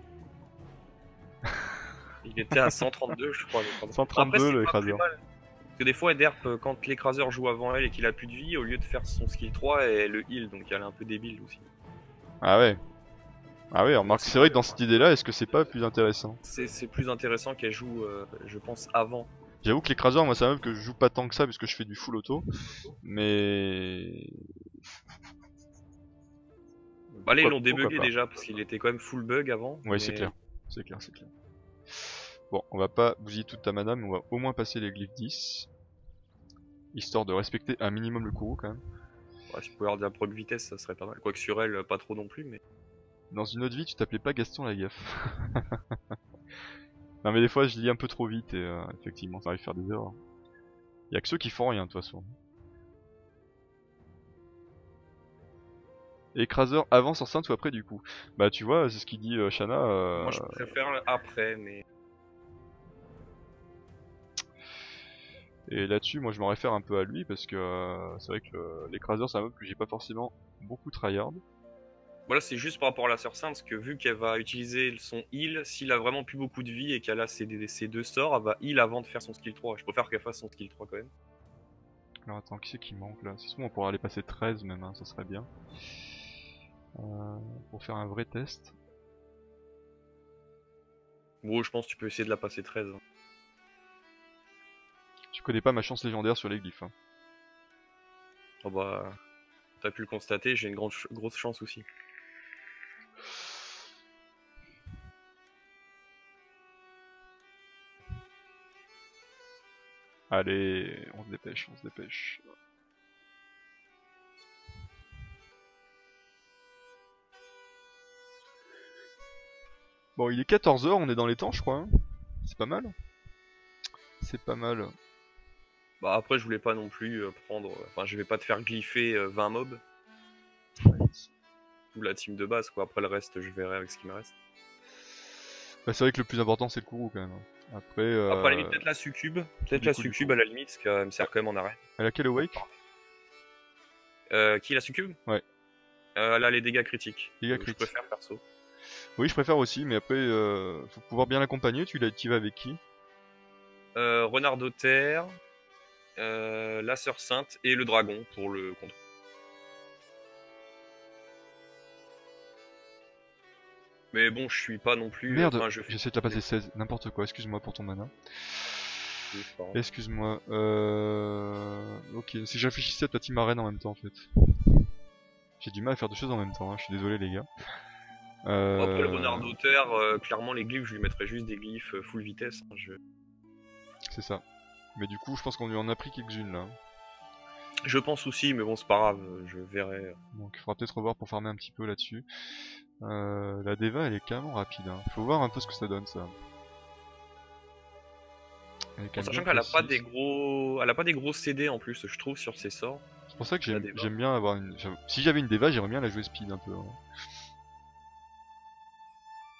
Il était à 132, je crois. 132 le Après, écraseur. Parce que des fois, Ederp, quand l'écraseur joue avant elle et qu'il a plus de vie, au lieu de faire son skill 3, elle le heal, donc elle est un peu débile aussi. Ah ouais. Ah ouais, remarque, c'est vrai que dans cette idée là, est-ce que c'est pas plus intéressant? C'est plus intéressant qu'elle joue, je pense, avant. J'avoue que l'écraseur, moi, c'est un meuble que je joue pas tant que ça, puisque je fais du full auto. Mais. Bah là, ils l'ont Pourquoi débugué pas. déjà, parce qu'il était quand même full bug avant. Ouais, mais... c'est clair. C'est clair, c'est clair. Bon, on va pas bousiller toute ta mana, mais on va au moins passer les glyphes 10. Histoire de respecter un minimum le courroux quand même. Ouais, si tu pouvais avoir un proc vitesse, ça serait pas mal. Quoique sur elle, pas trop non plus, mais. Dans une autre vie, tu t'appelais pas Gaston Lagaffe. Non mais des fois, je lis un peu trop vite et effectivement, ça arrive à faire des erreurs. Y'a que ceux qui font rien de toute façon. Écraseur avant sur Sainte ou après du coup. Bah tu vois, c'est ce qu'il dit Shana. Moi, je préfère après, mais. Et là-dessus, moi je m'en réfère un peu à lui parce que c'est vrai que l'écraseur c'est un mob que j'ai pas forcément beaucoup tryhard. Voilà, c'est juste par rapport à la sœur sainte, parce que vu qu'elle va utiliser son heal, s'il a vraiment plus beaucoup de vie et qu'elle a ses deux sorts, elle va heal avant de faire son skill 3. Je préfère qu'elle fasse son skill 3 quand même. Alors attends, qui c'est qui manque là? Si on pourrait aller passer 13 même, hein, ça serait bien. Pour faire un vrai test. Bon, je pense que tu peux essayer de la passer 13. Tu connais pas ma chance légendaire sur les glyphes. Hein. Oh bah, t'as pu le constater, j'ai une grosse chance aussi. Allez, on se dépêche, on se dépêche. Bon, il est 14 h, on est dans les temps, je crois. Hein. C'est pas mal. C'est pas mal. Bah après, je voulais pas non plus prendre... Enfin, je vais pas te faire glypher 20 mobs. Ou la team de base, quoi. Après le reste, je verrai avec ce qui me reste. Bah, c'est vrai que le plus important, c'est le courroux quand même. Après, Après, à la limite, peut-être la succube. Peut-être la succube à la limite, parce qu'elle me sert quand même en arrêt. Elle a quel awake? Qui la succube? Ouais. Elle a les dégâts critiques. Dégâts Je critiques. préfère perso. Oui, je préfère aussi, mais après, faut pouvoir bien l'accompagner. Tu vas avec qui? Renard d'Auterre, la sœur sainte et le dragon pour le contrôle. Mais bon, je suis pas non plus. Merde, Enfin, j'essaie de la passer 16, n'importe quoi, excuse-moi pour ton mana. Oui, c'est pas grave. Excuse-moi. Ok, c'est que je réfléchissais à ta team arène en même temps en fait. J'ai du mal à faire deux choses en même temps, hein. Je suis désolé les gars. Bon, après le renard d'auteur, clairement les glyphes, je lui mettrais juste des glyphes full vitesse. Hein, C'est ça. Mais du coup, je pense qu'on lui en a pris quelques-unes là. Je pense aussi, mais bon, c'est pas grave, je verrai. Donc il faudra peut-être revoir pour farmer un petit peu là-dessus. La D20 elle est carrément rapide. Hein. Faut voir un peu ce que ça donne ça. Elle est quand En même bien sachant qu'elle a pas précise. des gros, elle a pas des gros CD en plus, je trouve, sur ses sorts. C'est pour ça que La D20. j'aime bien avoir une. Si j'avais une D20, j'aimerais bien la jouer speed un peu. Hein.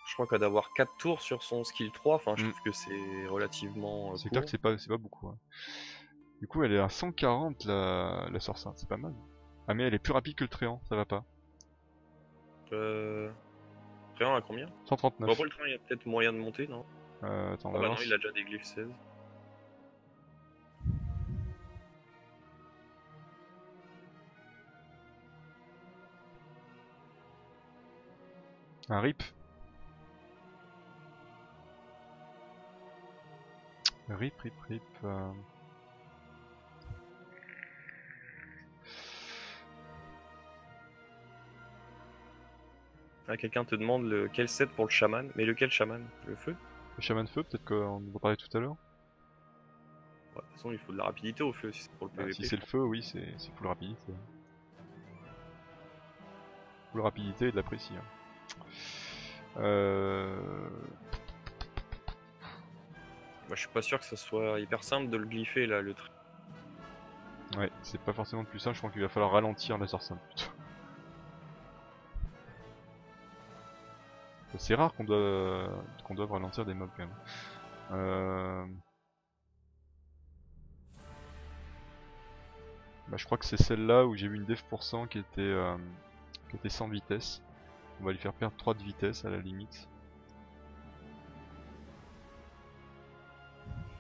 Je crois qu'elle doit avoir 4 tours sur son skill 3, enfin je Mm. trouve que c'est relativement C'est clair court. que c'est pas beaucoup. Hein. Du coup, elle est à 140 la sorcière, c'est pas mal. Ah mais elle est plus rapide que le tréant, ça va pas. Préant à combien? Bon, 139. après le train, il y a peut-être moyen de monter, non? Attends, on Ah va bah non, voir. il a déjà des glyphes 16. Un rip. Rip. Ah, quelqu'un te demande quel set pour le chaman, mais lequel chaman? Le feu? Le chaman feu, peut-être qu'on en parlait tout à l'heure. Ouais, de toute façon, il faut de la rapidité au feu si c'est pour le Bah, PVP. si c'est le feu, oui, c'est full rapidité. Full rapidité et de la précis. Hein. Moi, je suis pas sûr que ça soit hyper simple de le glypher là, le trait. Ouais, c'est pas forcément le plus simple, je crois qu'il va falloir ralentir la sorcière plutôt. C'est rare qu'on doive ralentir des mobs quand même. Bah, je crois que c'est celle-là où j'ai vu une dev % qui était sans vitesse. On va lui faire perdre 3 de vitesse à la limite.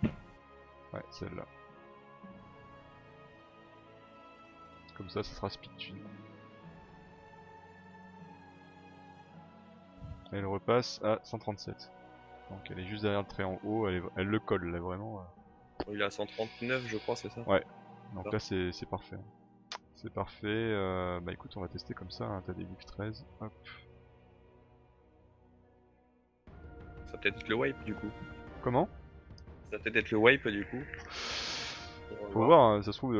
Ouais, celle-là. Comme ça sera speed tune. Elle repasse à 137. Donc elle est juste derrière le trait en haut, elle le colle là vraiment. Il est à 139, je crois, c'est ça? Ouais, donc là c'est parfait. C'est parfait, bah écoute on va tester comme ça, hein. T'as des glyphes 13, hop. Ça va peut-être être le wipe du coup. Comment? Ça va peut-être être le wipe du coup. Faut voir, hein, ça se trouve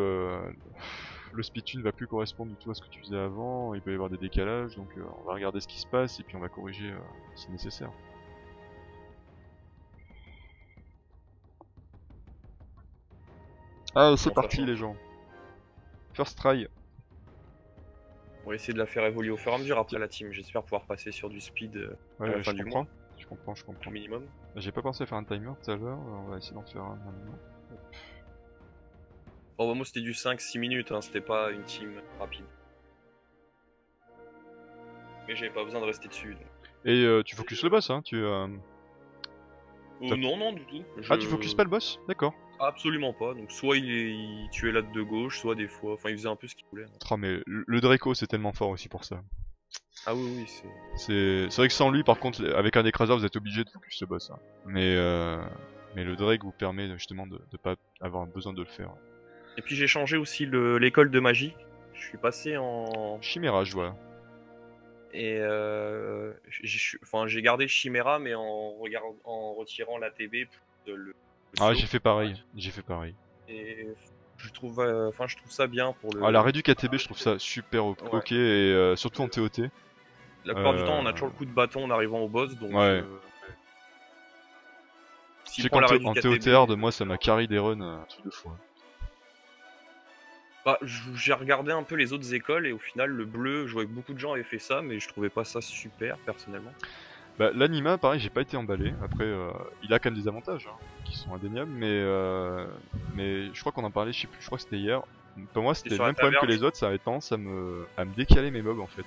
le speed tune va plus correspondre du tout à ce que tu faisais avant, il peut y avoir des décalages, donc on va regarder ce qui se passe et puis on va corriger si nécessaire. Ah c'est Comment ça parti les change? gens. First try. On va essayer de la faire évoluer au fur et à mesure après la team. J'espère pouvoir passer sur du speed à la Ouais, fin je du comprends. mois, Je comprends. au minimum. J'ai pas pensé à faire un timer tout à l'heure, on va essayer d'en faire un maintenant. Bon, bah, moi c'était du 5-6 minutes, hein, c'était pas une team rapide. Mais j'avais pas besoin de rester dessus. Donc. Et tu focuses le boss, hein, Non, du tout. Ah, tu focuses pas le boss? D'accord. Absolument pas. Donc soit il tuait là de gauche, soit des fois. Enfin, il faisait un peu ce qu'il voulait. Hein. Oh, mais le Draco c'est tellement fort aussi pour ça. Ah oui, c'est. C'est vrai que sans lui, par contre, avec un écraseur, vous êtes obligé de focus le boss. Hein. Mais le Drake vous permet justement de pas avoir besoin de le faire. Et puis j'ai changé aussi l'école de magie. Je suis passé en. Chimera, je vois. Et j'ai gardé Chimera, mais en retirant l'ATB pour le Ah, slow. j'ai fait pareil. J'ai fait pareil. Et je trouve ça bien pour le. Ah, la réduc ATB, je trouve ça super ok, et surtout en TOT. La plupart du temps, on a toujours le coup de bâton en arrivant au boss, donc. Ouais. Je S'il sais prend la qu'en réduc TOTR, ATB, de moi, ça m'a carry des runs un truc de fou. Hein. bah, j'ai regardé un peu les autres écoles et au final, le bleu, je voyais que beaucoup de gens avaient fait ça, mais je trouvais pas ça super personnellement. Bah, l'anima, pareil, j'ai pas été emballé. Après, il a quand même des avantages hein, qui sont indéniables, mais je crois qu'on en parlait, je sais plus, je crois que c'était hier. Pour moi, c'était le sur la même problème que taverne, les autres, ça avait tendance à me décaler mes mobs en fait.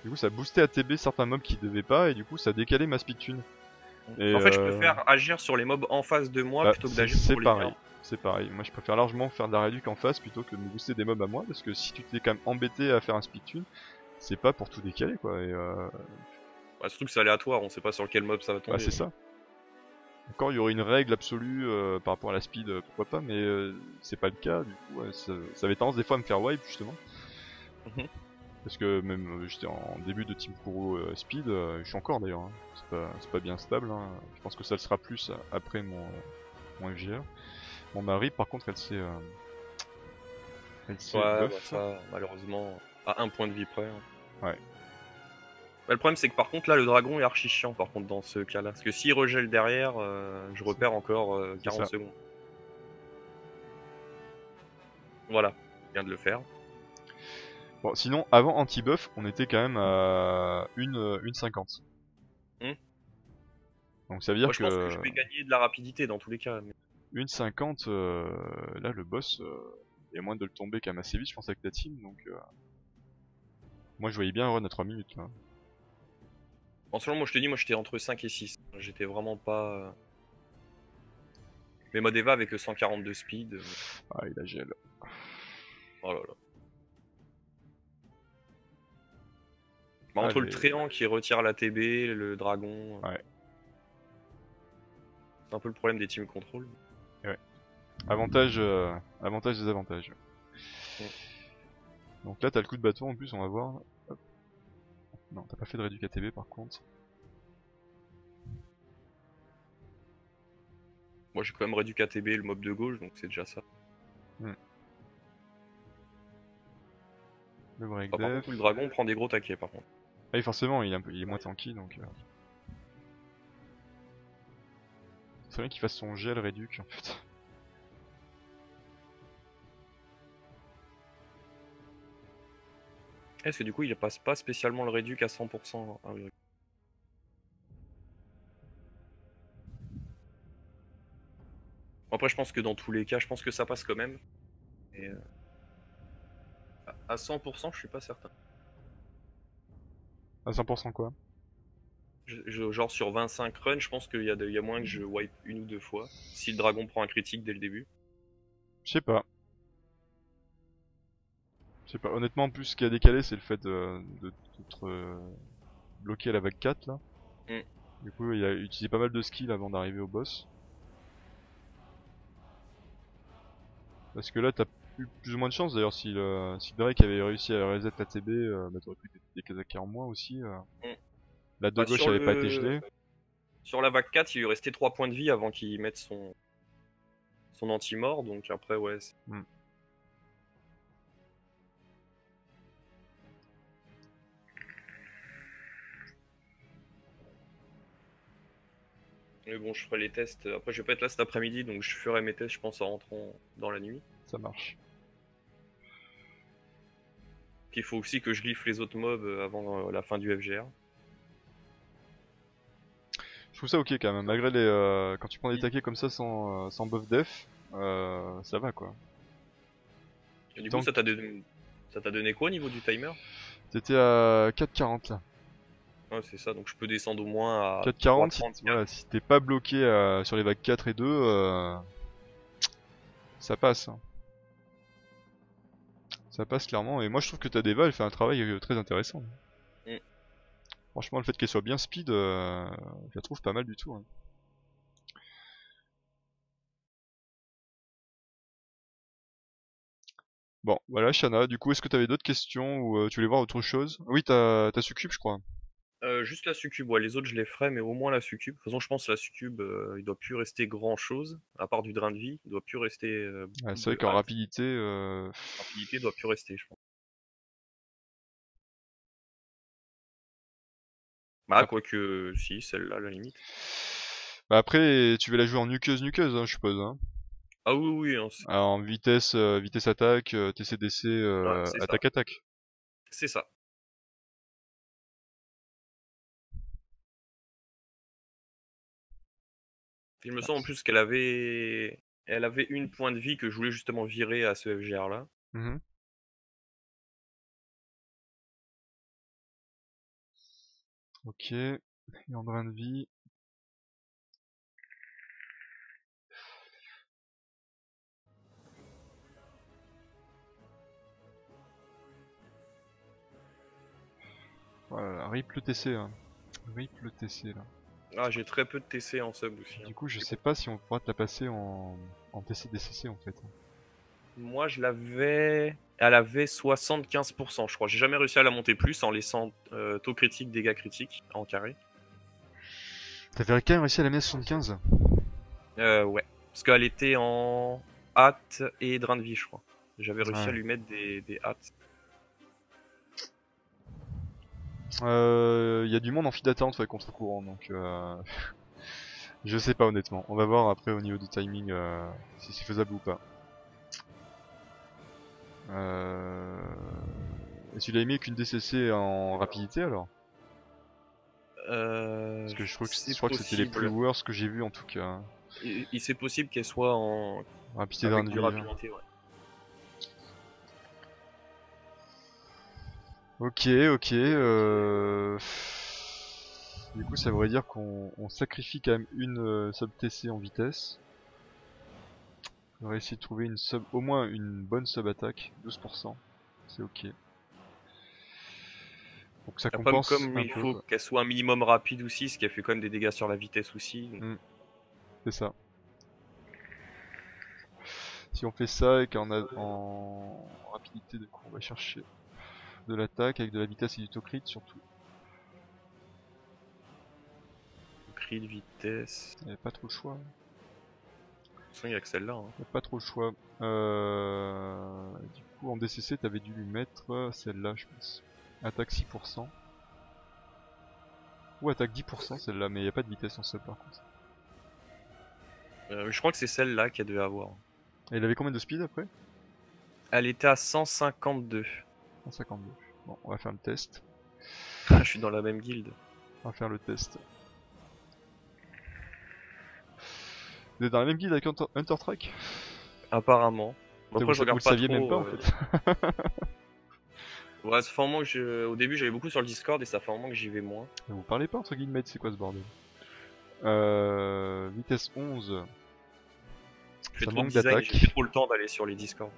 Du coup, ça boostait ATB certains mobs qui devaient pas, et du coup, ça décalait ma speed tune. Et En fait, je préfère agir sur les mobs en face de moi bah, plutôt que d'agir c'est sur les pareil. miens. C'est pareil. Moi, je préfère largement faire de la réduc en face plutôt que de me booster des mobs à moi, parce que si tu t'es quand même embêté à faire un speed tune, c'est pas pour tout décaler quoi. Et Bah, surtout que c'est aléatoire, on sait pas sur quel mob ça va bah, tomber. c'est ça. Encore, il y aurait une règle absolue par rapport à la speed, pourquoi pas, mais c'est pas le cas, du coup, ouais, ça avait tendance des fois à me faire wipe, justement. Mhm. Parce que même j'étais en début de Team Kuro Speed, je suis encore d'ailleurs, hein. C'est pas bien stable, hein. Je pense que ça le sera plus après mon FGR. Mon mari, par contre, elle s'est Ouais, bah buff. ça, malheureusement, à un point de vie près, hein. Ouais, Bah, le problème, c'est que par contre, là, le dragon est archi chiant, par contre, dans ce cas-là. Parce que s'il regèle derrière, je repère encore c'est 40 ça. secondes. Voilà, je viens de le faire. Bon, sinon, avant anti-buff, on était quand même à une 50. Hmm. Donc ça veut Moi, dire je pense que que je vais gagner de la rapidité dans tous les cas. une 50, là, le boss, il y a moyen de le tomber quand même assez vite, je pense, avec la team. Donc moi, je voyais bien un run à 3 minutes, là. En ce moment, moi, je te dis, moi, j'étais entre 5 et 6. J'étais vraiment pas. Mais Modeva avec 142 speed. Ah, il a gel. Oh là là. Bah, entre le Allez, tréant qui retire la TB, le dragon. ouais, C'est un peu le problème des team control. ouais. Avantage, avantage des avantages. Mm. Donc là, t'as le coup de bâton en plus, on va voir. Hop. Non, t'as pas fait de réduc ATB par contre. Moi, j'ai quand même réduit KTB le mob de gauche, donc c'est déjà ça. Hmm. Le break Enfin, par def. contre, le dragon prend des gros taquets, par contre. Ah oui, forcément, il est moins tanky donc. C'est bien qu'il fasse son gel réduc en fait. Est-ce que du coup, il passe pas spécialement le réduc à 100%? Ah oui. Après, je pense que dans tous les cas, je pense que ça passe quand même. Et, à 100%, je suis pas certain. À 100% quoi? Genre sur 25 runs, je pense qu'il y a moins que je wipe une ou deux fois. Si le dragon prend un critique dès le début. Je sais pas. Je sais pas. Honnêtement, en plus, ce qui a décalé, c'est le fait d'être bloqué à la vague 4 là. Mm. Du coup, il a utilisé pas mal de skills avant d'arriver au boss. Parce que là, t'as eu plus ou moins de chance d'ailleurs. Si Drake avait réussi à reset la TB, bah t'aurais pris des Kazaki en moins aussi. Mm. La de Bah, gauche avait pas été gelée. sur la vague 4, il lui restait 3 points de vie avant qu'il mette son anti-mort. Donc après, ouais. Hmm. Mais bon, je ferai les tests. Après, je vais pas être là cet après-midi, donc je ferai mes tests, je pense, en rentrant dans la nuit. Ça marche. Puis il faut aussi que je glyphe les autres mobs avant la fin du FGR. Je trouve ça ok quand même, malgré quand tu prends des taquets comme ça sans buff def, ça va quoi. Et du coup, Tant que ça t'a donné quoi au niveau du timer? t'étais à 4,40 là. Ouais, c'est ça, donc je peux descendre au moins à 4,40 3,34. voilà, si t'es pas bloqué sur les vagues 4 et 2, ça passe, hein. Ça passe clairement, et moi je trouve que Tadeva elle fait un travail très intéressant. Mm. Franchement, le fait qu'elle soit bien speed, je la trouve pas mal du tout, hein. Bon, voilà Shana, du coup est-ce que t'avais d'autres questions ou tu voulais voir autre chose? Oui, t'as succube je crois. Juste la succube, ouais, les autres je les ferai, mais au moins la succube. De toute façon, je pense que la succube, il doit plus rester grand chose, à part du drain de vie. Il doit plus rester Ouais, beaucoup c'est vrai de. qu'en Ah, rapidité, rapidité doit plus rester, je pense. Bah, ap- quoique, si, celle-là, à la limite. bah après tu veux la jouer en nuqueuse hein, je suppose, hein. Ah oui, oui, hein, Alors, en vitesse, vitesse attaque, TCDC, ouais, c'est ça. attaque attaque. C'est ça. Il me semble en plus elle avait une point de vie que je voulais justement virer à ce FGR là. Mhm. Ok, et en drain de vie. Voilà, rip le TC, hein. Rip le TC là. Ah, j'ai très peu de TC en sub aussi. Du coup, je sais pas si on pourra te la passer en TC DCC en fait. Moi, je l'avais. Elle avait 75%, je crois. J'ai jamais réussi à la monter plus en laissant taux critique, dégâts critiques en carré. T'avais quand même réussi à la mettre à 75? Ouais. Parce qu'elle était en hâte et drain de vie, je crois. J'avais réussi à Ouais. lui mettre des hâtes. Y a du monde en file d'attente ouais, contre courant, donc je sais pas honnêtement. On va voir après au niveau du timing si c'est faisable ou pas. Et tu l'as mis qu'une DCC en rapidité alors? Parce que je crois C'est que c'était les plus possible. worst que j'ai vu en tout cas, hein. C'est possible qu'elle soit en Rapidité de avec de du vie. rapidité, ouais. Ok, ok. Du coup, ça voudrait dire qu'on sacrifie quand même une sub TC en vitesse. On va essayer de trouver une sub, au moins une bonne sub attaque, 12%. C'est ok. Donc ça Après, compense comme un il peu faut quoi. qu'elle soit un minimum rapide aussi, ce qui a fait quand même des dégâts sur la vitesse aussi. Hmm, c'est ça. Si on fait ça et qu'en en rapidité, du coup, on va chercher de l'attaque avec de la vitesse et du taux crit surtout. Cri de vitesse. Il n'y a pas trop le choix. Il n'y a que celle-là, hein. Il n'y a pas trop le choix. Du coup, en DCC, t'avais dû lui mettre celle-là, je pense. Attaque 6%. Ou attaque 10% celle-là, mais il n'y a pas de vitesse en sub par contre. Je crois que c'est celle-là qu'elle devait avoir. Et il avait combien de speed après? Elle était à 152. 152. Bon, on va faire le test. Je suis dans la même guilde. On va faire le test. Vous êtes dans la même guilde avec Hunter Track? Apparemment. Après, je Vous le regarde pas saviez trop. même pas en fait. Ouais, ça fait un moment que au début, j'allais beaucoup sur le Discord et ça fait un moment que j'y vais moins. Vous parlez pas entre guillemets, c'est quoi ce bordel? Vitesse 11. Je fais Ça trop de manque design, j'ai plus d'attaque. trop le temps d'aller sur les Discord.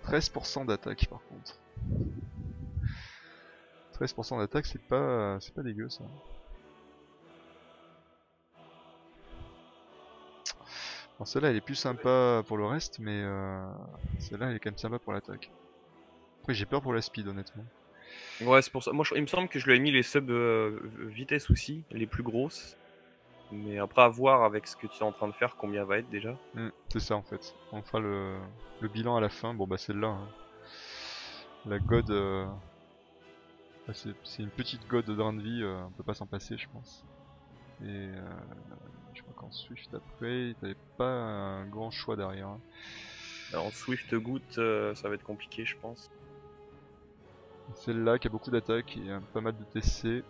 13% d'attaque par contre. 13% d'attaque, c'est pas dégueu ça. Alors celle-là elle est plus sympa pour le reste, mais celle-là elle est quand même sympa pour l'attaque. Après j'ai peur pour la speed honnêtement. Ouais, c'est pour ça. Moi, il me semble que je lui ai mis les subs vitesse aussi, les plus grosses. Mais après, à voir avec ce que tu es en train de faire, combien va être déjà. C'est ça en fait. On fera le bilan à la fin. Bon bah celle-là, hein. La god, bah, c'est une petite god de drain de vie, on peut pas s'en passer je pense. Et je crois qu'en Swift après, t'avais pas un grand choix derrière, hein. En Swift Goutte, ça va être compliqué, je pense. Celle-là qui a beaucoup d'attaques et pas mal de TC.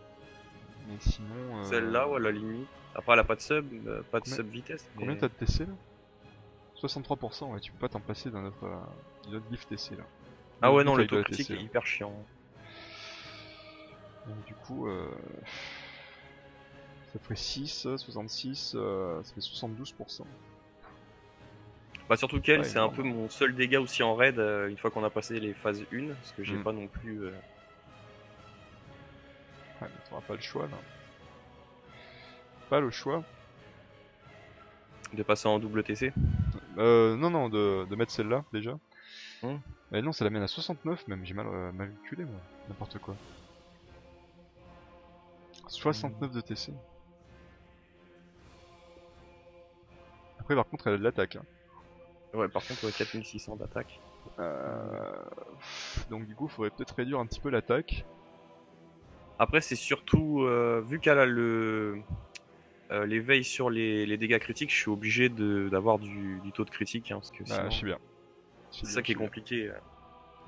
Mais sinon... Celle-là, ou à la limite. Après, elle a pas de sub, pas de Combien, sub vitesse. combien Mais... t'as de TC là? 63%, ouais, tu peux pas t'en passer d'un autre gif TC là. Ah ouais, Gif non, le avec de taux la critique TC, est là. hyper chiant. Donc du coup, ça ferait 6, 66, ça fait 72%. Bah, surtout qu'elle, Ouais, c'est un énorme. peu mon seul dégât aussi en raid une fois qu'on a passé les phases 1. Parce que j'ai Mm. pas non plus. Ouais, mais t'auras pas le choix là. Pas le choix. De passer en double TC. Non, de mettre celle-là déjà. Hmm. Non, ça l'amène à 69 même, j'ai mal calculé moi. N'importe quoi. 69 de TC. Après par contre elle a de l'attaque, hein. Ouais, par contre, ouais, 4600 d'attaque. Donc du coup faudrait peut-être réduire un petit peu l'attaque. Après, c'est surtout, vu qu'elle a l'éveil sur les dégâts critiques, je suis obligé d'avoir du taux de critique, hein, parce que Ah, sinon, je sais bien. c'est ça qui est compliqué.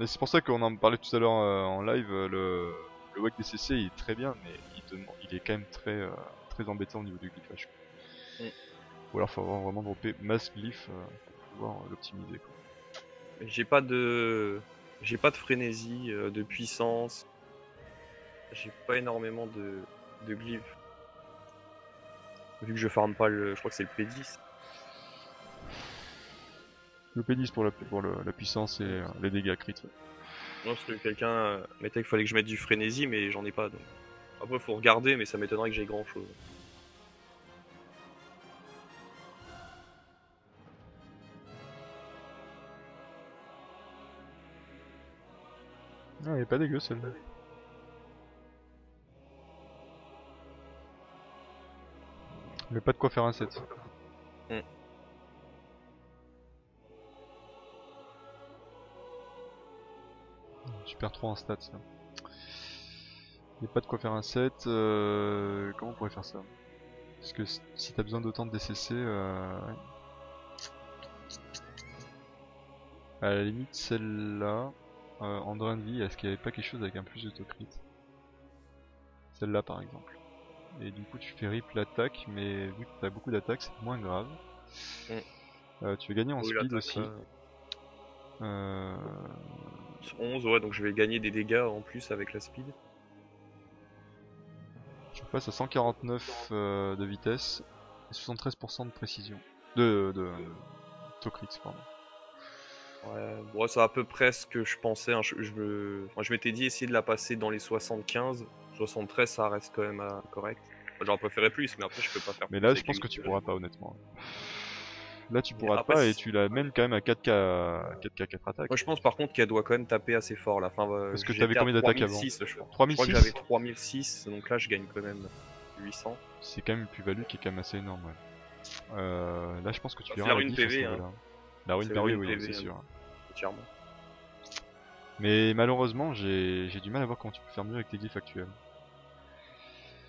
Mais c'est pour ça qu'on en parlait tout à l'heure en live, le WAC DCC il est très bien, mais il est quand même très embêtant au niveau du glyphage. Mm. Ou alors faut vraiment dropper masse glyph pour pouvoir l'optimiser, quoi. J'ai pas de frénésie, de puissance. J'ai pas énormément de glyphes. Vu que je farm pas je crois que c'est le P10. Le P10 pour la puissance et les dégâts crit. Ouais. Non, parce que quelqu'un mettait qu'il fallait que je mette du frénésie, mais j'en ai pas. Donc. Après, faut regarder, mais ça m'étonnerait que j'ai grand chose. Ah, elle est pas dégueu celle-là. Mais pas de quoi faire un set. Mm. Tu perds 3 en stats. Ça. Il a pas de quoi faire un set. Comment on pourrait faire ça? Parce que si t'as besoin d'autant de DCC, ouais. À la limite, celle-là, en drain de vie, est-ce qu'il n'y avait pas quelque chose avec un plus de crit? Celle-là par exemple. Et du coup, tu fais rip l'attaque, mais vu que t'as beaucoup d'attaques, c'est moins grave. Tu vas gagner en Oui, speed l'attaque, aussi. 11, ouais, donc je vais gagner des dégâts en plus avec la speed. Tu passes à 149 de vitesse et 73% de précision. De crit, pardon. Ouais, bon, c'est à peu près ce que je pensais. Hein. Je m'étais dit essayer de la passer dans les 75. 73, ça reste quand même correct. J'aurais préféré plus, mais après, je peux pas faire Mais plus là, je avec pense les que tu villages. pourras pas, honnêtement. Là, tu Mais pourras après, pas et tu la mènes quand même à 4K 4 attaques. moi, je pense par contre qu'elle doit quand même taper assez fort là. Enfin, Parce que t'avais j'étais à combien d'attaques avant? 3006, je crois. Je crois que 3006? j'avais 3006, donc là, je gagne quand même 800. C'est quand même une plus-value qui est quand même assez énorme, ouais. Là, je pense que tu C'est verras la la rune diff à ce PV, hein. niveau-là. La rune C'est PV, rune oui, PV, c'est hein. sûr. Entièrement. Mais malheureusement, j'ai du mal à voir comment tu peux faire mieux avec tes glyphes actuels.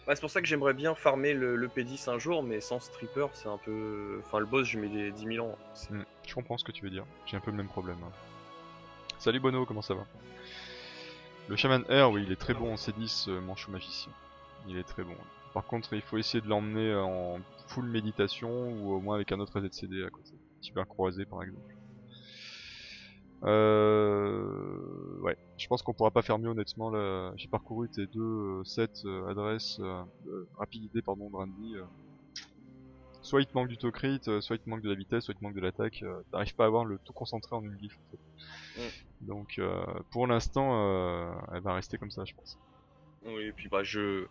Bah, c'est pour ça que j'aimerais bien farmer le P10 un jour, mais sans stripper, c'est un peu. Enfin, le boss, je mets des 10 000 ans. Je comprends ce que tu veux dire. J'ai un peu le même problème. Hein. Salut Bono, comment ça va? Le Shaman Air, oui, il est très bon en C10 manchot magicien. Il est très bon. Par contre, il faut essayer de l'emmener en full méditation ou au moins avec un autre ZCD à côté. Super croisé par exemple. Ouais, je pense qu'on pourra pas faire mieux honnêtement. Là, j'ai parcouru tes deux sets adresses, rapidité pardon, de Randy. Soit il te manque du tocrit, soit il te manque de la vitesse, soit il te manque de l'attaque. T'arrives pas à avoir le tout concentré en une glyphe en fait. Donc pour l'instant, elle va rester comme ça, je pense. Oui, et puis bah je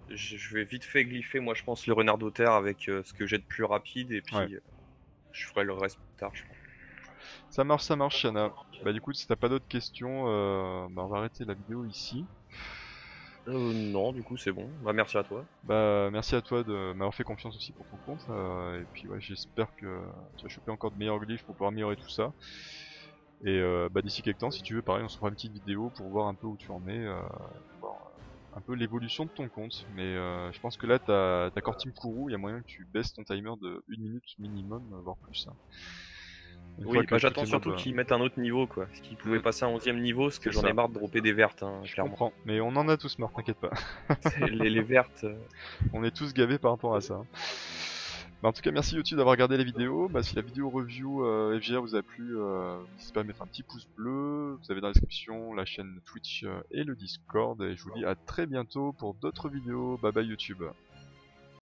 vais vite fait glypher, moi je pense, le renard d'Auter avec ce que j'ai de plus rapide, et puis Ouais. je ferai le reste plus tard, je pense. Ça marche, Shana. Bah du coup, si t'as pas d'autres questions, bah, on va arrêter la vidéo ici. Non, du coup c'est bon. Bah merci à toi. Bah merci à toi de m'avoir fait confiance aussi pour ton compte. Et puis ouais, j'espère que tu vas choper encore de meilleurs glyphes pour pouvoir améliorer tout ça. Et bah d'ici quelques temps, si tu veux, pareil, on se fera une petite vidéo pour voir un peu où tu en es, voir un peu l'évolution de ton compte. Mais je pense que là, t'as Core Team Kourou, il y a moyen que tu baisses ton timer de 1 minute minimum, voire plus. Hein. Une fois Oui, que bah tous j'attends les surtout mobs, qu'ils mettent un autre niveau, quoi. Parce qu'ils pouvaient passer à un 11e niveau, parce que C'est j'en ai ça. marre de dropper des vertes, hein, je clairement. comprends. Mais on en a tous marre, t'inquiète pas. Les vertes. On est tous gavés par rapport à ça. Bah, en tout cas, merci YouTube d'avoir regardé la vidéo. Bah, si la vidéo review FGR vous a plu, n'hésitez pas à mettre un petit pouce bleu. Vous avez dans la description la chaîne Twitch et le Discord. Et je vous dis à très bientôt pour d'autres vidéos. Bye bye YouTube.